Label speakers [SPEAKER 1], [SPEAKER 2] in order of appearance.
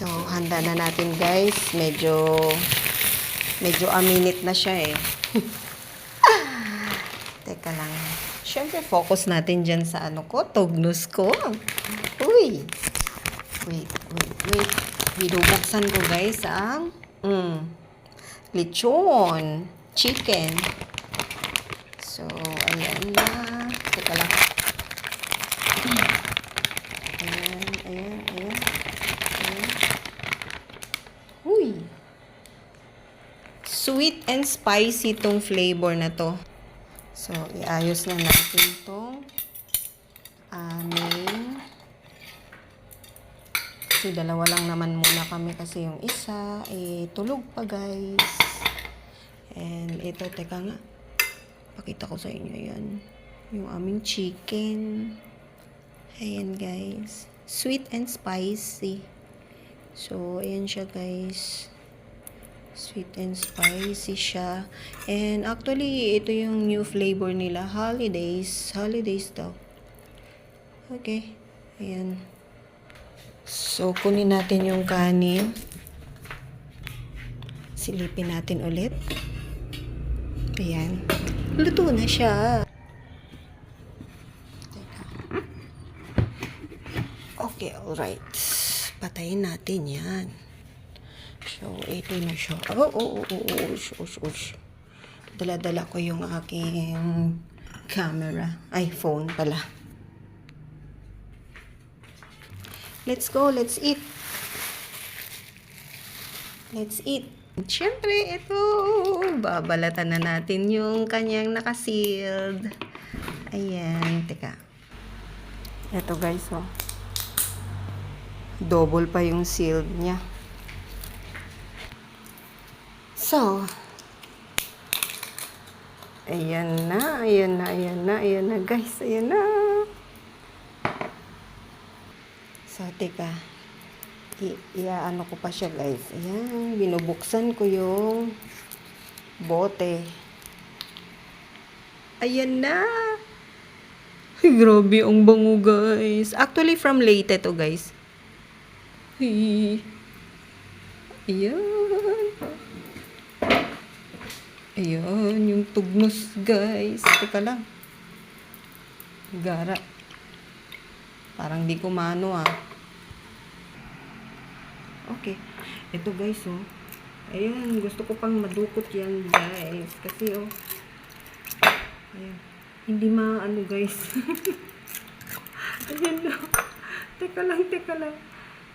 [SPEAKER 1] So, handa na natin guys. Medyo aminit na siya eh. Teka lang. Siyempre, focus natin dyan sa ano ko, tugnos ko. Uy! Wait. Binubuksan ko guys ang lechon. Chicken. So, ayan na. Teka lang. Ayan. Uy! Sweet and spicy tong flavor na to. So, iayos na natin tong aming. Kasi dalawa lang naman muna kami kasi yung isa tulog pa guys. And ito, teka nga. Pakita ko sa inyo yan. Yung aming chicken. Ayan guys. Sweet and spicy. So, ayan siya guys. Sweet and spicy siya. And actually, ito yung new flavor nila. Holidays. Holidays daw. Okay. Ayan. So, kunin natin yung kanin. Silipin natin ulit. Ayan. Luto na siya. Teka. Okay, alright. Patayin natin yan. So, ito na siya. Dala-dala ko yung aking camera. Ay, phone pala. Let's go, let's eat. Let's eat. Siyempre, ito. Babalatan na natin yung kanyang nakasealed. Ayan, teka. Ito guys, oh. Double pa yung sealed niya. So, ayan na guys, ayan na. So, teka, iaano ko pa siya guys, ayan, binubuksan ko yung bote. Ayan na. Ay, grabe, ang bango guys. Actually, from Leyte to guys. Ay. Ayan. Ayan, yung tugnos, guys. Teka lang. Gara. Parang di kumano, ah. Okay. Ito, guys, oh. Ayan, gusto ko pang madukot yan, guys. Kasi, oh. Ayan. Hindi maano, guys. Ayan, oh. Teka lang.